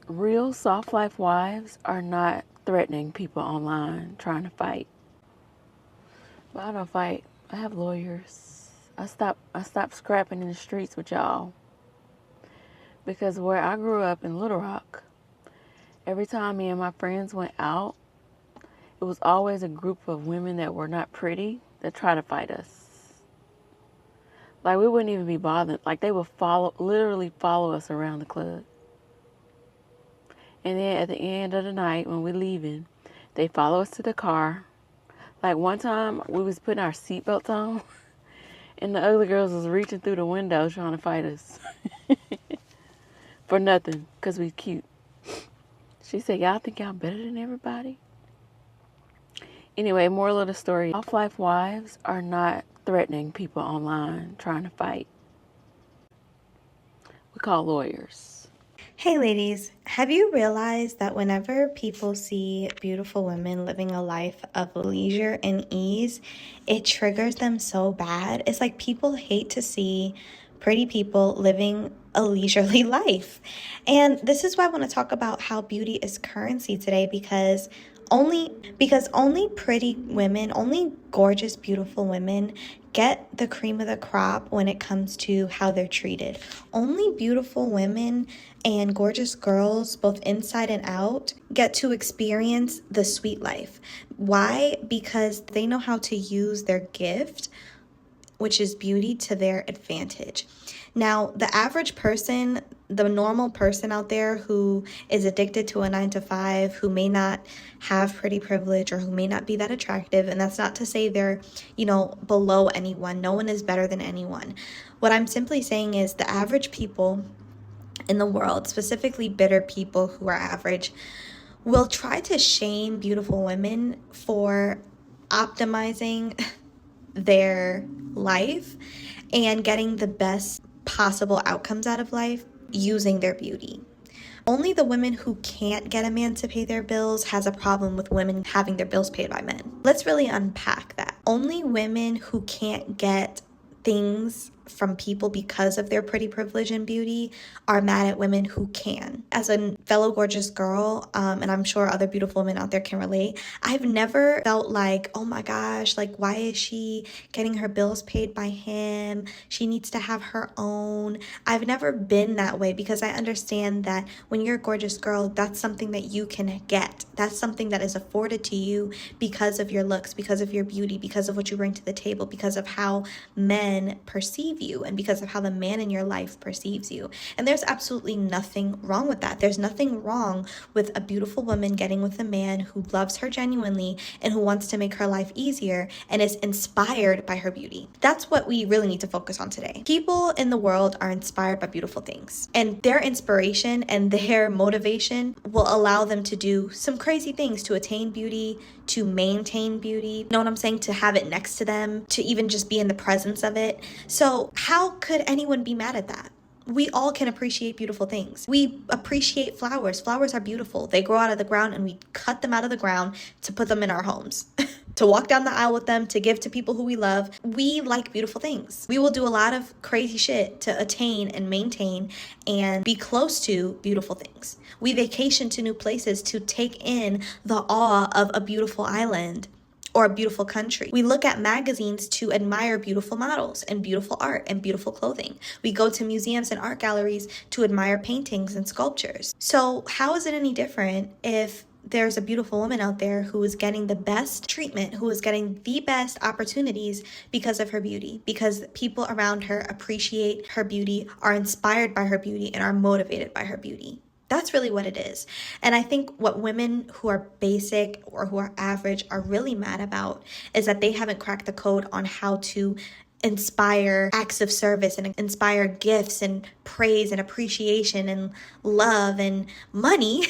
Real soft life wives are not threatening people online trying to fight. But I don't fight. I have lawyers. I stopped scrapping in the streets with y'all. Because where I grew up in Little Rock, every time me and my friends went out, it was always a group of women that were not pretty that tried to fight us. Like we wouldn't even be bothered. Like they would literally follow us around the club. And then at the end of the night when we're leaving, they follow us to the car. Like one time we was putting our seatbelts on and the ugly girls was reaching through the window trying to fight us. For nothing, because we cute. She said, y'all think y'all better than everybody? Anyway, moral of the story. Off-life wives are not threatening people online trying to fight. We call lawyers. Hey ladies, have you realized that whenever people see beautiful women living a life of leisure and ease, it triggers them so bad? It's like people hate to see pretty people living a leisurely life. And this is why I want to talk about how beauty is currency today because only pretty women, only gorgeous, beautiful women get the cream of the crop when it comes to how they're treated. Only beautiful women and gorgeous girls, both inside and out, get to experience the sweet life. Why? Because they know how to use their gift, which is beauty, to their advantage. Now, the average person, the normal person out there who is addicted to a 9-to-5, who may not have pretty privilege or who may not be that attractive, and that's not to say they're, below anyone. No one is better than anyone. What I'm simply saying is the average people in the world, specifically bitter people who are average, will try to shame beautiful women for optimizing their life and getting the best possible outcomes out of life using their beauty. Only the women who can't get a man to pay their bills has a problem with women having their bills paid by men. Let's really unpack that. Only women who can't get things from people because of their pretty privilege and beauty are mad at women who can. As a fellow gorgeous girl, and I'm sure other beautiful women out there can relate, I've never felt like, oh my gosh, like why is she getting her bills paid by him? She needs to have her own. I've never been that way because I understand that when you're a gorgeous girl, that's something that you can get. That's something that is afforded to you because of your looks, because of your beauty, because of what you bring to the table, because of how men perceive you and because of how the man in your life perceives you. And there's absolutely nothing wrong with that. There's nothing wrong with a beautiful woman getting with a man who loves her genuinely and who wants to make her life easier and is inspired by her beauty. That's what we really need to focus on today. People in the world are inspired by beautiful things, and their inspiration and their motivation will allow them to do some crazy things to attain beauty, to maintain beauty, you know what I'm saying, to have it next to them, to even just be in the presence of it. So how could anyone be mad at that? We all can appreciate beautiful things. We appreciate flowers. Flowers are beautiful. They grow out of the ground and we cut them out of the ground to put them in our homes. To walk down the aisle with them, to give to people who we love. We like beautiful things. We will do a lot of crazy shit to attain and maintain and be close to beautiful things. We vacation to new places to take in the awe of a beautiful island or a beautiful country. We look at magazines to admire beautiful models and beautiful art and beautiful clothing. We go to museums and art galleries to admire paintings and sculptures. So how is it any different if there's a beautiful woman out there who is getting the best treatment, who is getting the best opportunities because of her beauty, because people around her appreciate her beauty, are inspired by her beauty, and are motivated by her beauty? That's really what it is. And I think what women who are basic or who are average are really mad about is that they haven't cracked the code on how to inspire acts of service and inspire gifts and praise and appreciation and love and money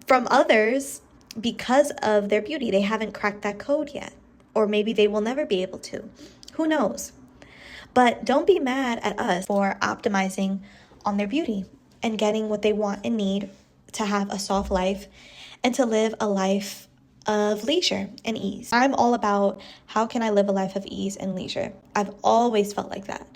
from others because of their beauty. They haven't cracked that code yet. Or maybe they will never be able to. Who knows? But don't be mad at us for optimizing on their beauty and getting what they want and need to have a soft life and to live a life of leisure and ease. I'm all about how can I live a life of ease and leisure. I've always felt like that.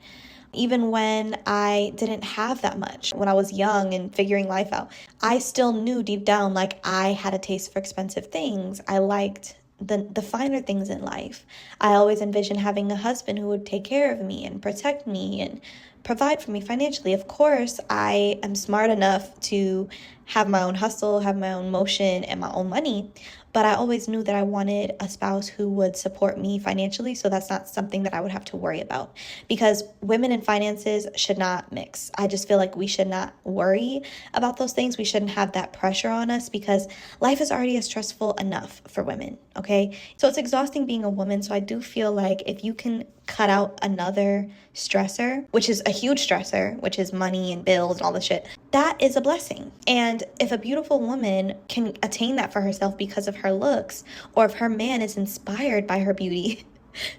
Even when I didn't have that much, when I was young and figuring life out, I still knew deep down like I had a taste for expensive things. I liked the finer things in life. I always envisioned having a husband who would take care of me and protect me and provide for me financially. Of course, I am smart enough to have my own hustle, have my own motion, and my own money. But I always knew that I wanted a spouse who would support me financially, so that's not something that I would have to worry about. Because women and finances should not mix. I just feel like we should not worry about those things. We shouldn't have that pressure on us because life is already stressful enough for women, okay? So it's exhausting being a woman. So I do feel like if you can cut out another stressor, which is a huge stressor, which is money and bills and all this shit, that is a blessing. And if a beautiful woman can attain that for herself because of her looks, or if her man is inspired by her beauty,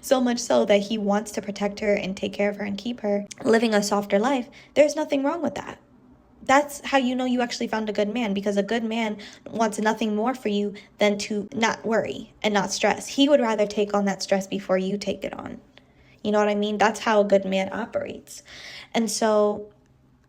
so much so that he wants to protect her and take care of her and keep her living a softer life, there's nothing wrong with that. That's how you know you actually found a good man, because a good man wants nothing more for you than to not worry and not stress. He would rather take on that stress before you take it on. You know what I mean? That's how a good man operates. And so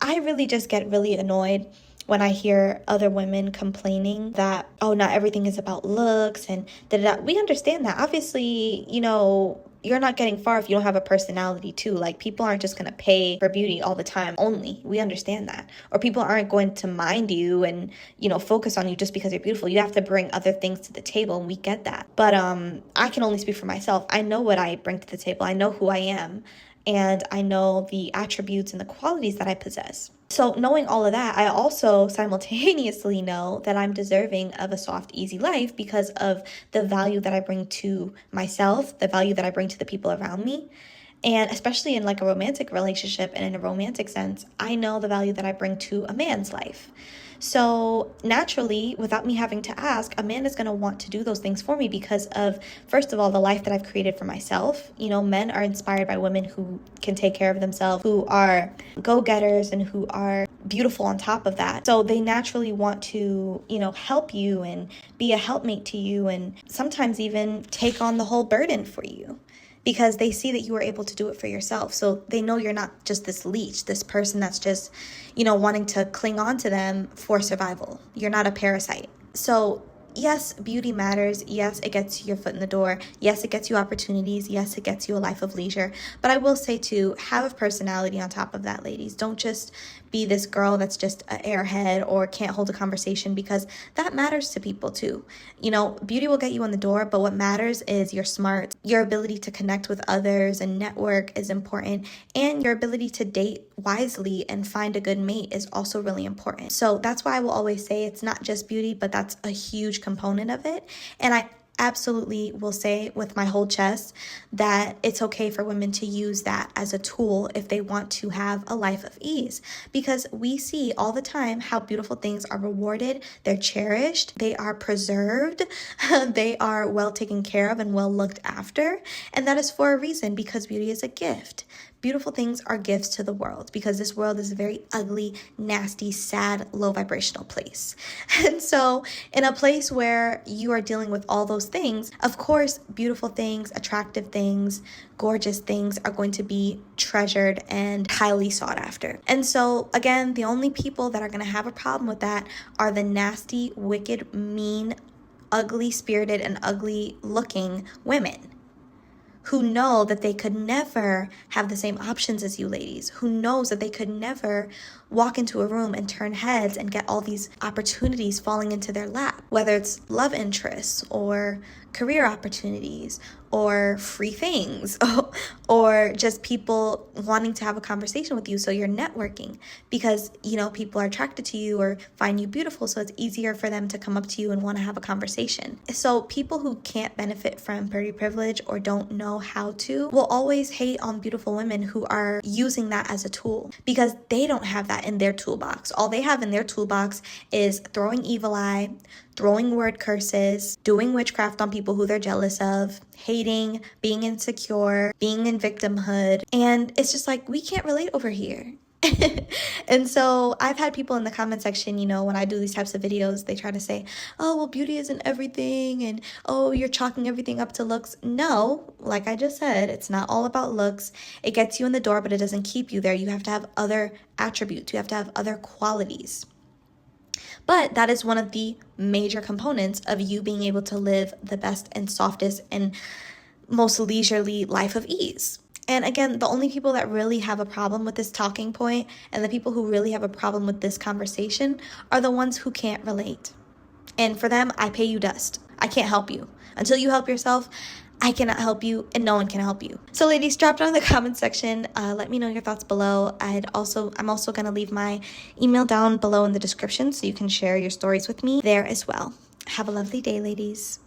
I really just get really annoyed when I hear other women complaining that, oh, not everything is about looks and da-da-da. We understand that. Obviously, you know, you're not getting far if you don't have a personality too. Like, people aren't just going to pay for beauty all the time only. We understand that. Or people aren't going to mind you and, you know, focus on you just because you're beautiful. You have to bring other things to the table, and we get that. But I can only speak for myself. I know what I bring to the table. I know who I am. And I know the attributes and the qualities that I possess. So knowing all of that, I also simultaneously know that I'm deserving of a soft, easy life because of the value that I bring to myself, the value that I bring to the people around me. And especially in like a romantic relationship and in a romantic sense, I know the value that I bring to a man's life. So naturally, without me having to ask, a man is going to want to do those things for me because of, first of all, the life that I've created for myself. You know, men are inspired by women who can take care of themselves, who are go-getters and who are beautiful on top of that. So they naturally want to, you know, help you and be a helpmate to you and sometimes even take on the whole burden for you, because they see that you are able to do it for yourself. So they know you're not just this leech, this person that's just, you know, wanting to cling on to them for survival. You're not a parasite. So yes, beauty matters. Yes, it gets your foot in the door. Yes, it gets you opportunities. Yes, it gets you a life of leisure. But I will say too, have a personality on top of that, ladies. Don't just be this girl that's just an airhead or can't hold a conversation, because that matters to people too. You know, beauty will get you in the door, but what matters is your smarts. Your ability to connect with others and network is important, and your ability to date wisely and find a good mate is also really important. So that's why I will always say it's not just beauty, but that's a huge component of it. And I absolutely will say with my whole chest that it's okay for women to use that as a tool if they want to have a life of ease, because we see all the time how beautiful things are rewarded, they're cherished, they are preserved, they are well taken care of and well looked after, and that is for a reason, because beauty is a gift. Beautiful things are gifts to the world, because this world is a very ugly, nasty, sad, low vibrational place. And so in a place where you are dealing with all those things, of course, beautiful things, attractive things, gorgeous things are going to be treasured and highly sought after. And so again, the only people that are going to have a problem with that are the nasty, wicked, mean, ugly spirited and ugly looking women who know that they could never have the same options as you ladies, who knows that they could never walk into a room and turn heads and get all these opportunities falling into their lap, whether it's love interests or career opportunities or free things or just people wanting to have a conversation with you. So you're networking because, you know, people are attracted to you or find you beautiful. So it's easier for them to come up to you and want to have a conversation. So people who can't benefit from pretty privilege or don't know how to will always hate on beautiful women who are using that as a tool, because they don't have that in their toolbox. All they have in their toolbox is throwing evil eye, throwing word curses, doing witchcraft on people who they're jealous of, hating, being insecure, being in victimhood. And it's just like, we can't relate over here. And so I've had people in the comment section, you know, when I do these types of videos, they try to say, oh, well, beauty isn't everything, and oh, you're chalking everything up to looks. No, like I just said, it's not all about looks. It gets you in the door, but it doesn't keep you there. You have to have other attributes, you have to have other qualities. But that is one of the major components of you being able to live the best and softest and most leisurely life of ease. And again, the only people that really have a problem with this talking point and the people who really have a problem with this conversation are the ones who can't relate. And for them, I pay you dust. I can't help you. Until you help yourself, I cannot help you, and no one can help you. So ladies, drop down in the comment section. Let me know your thoughts below. I'm also going to leave my email down below in the description so you can share your stories with me there as well. Have a lovely day, ladies.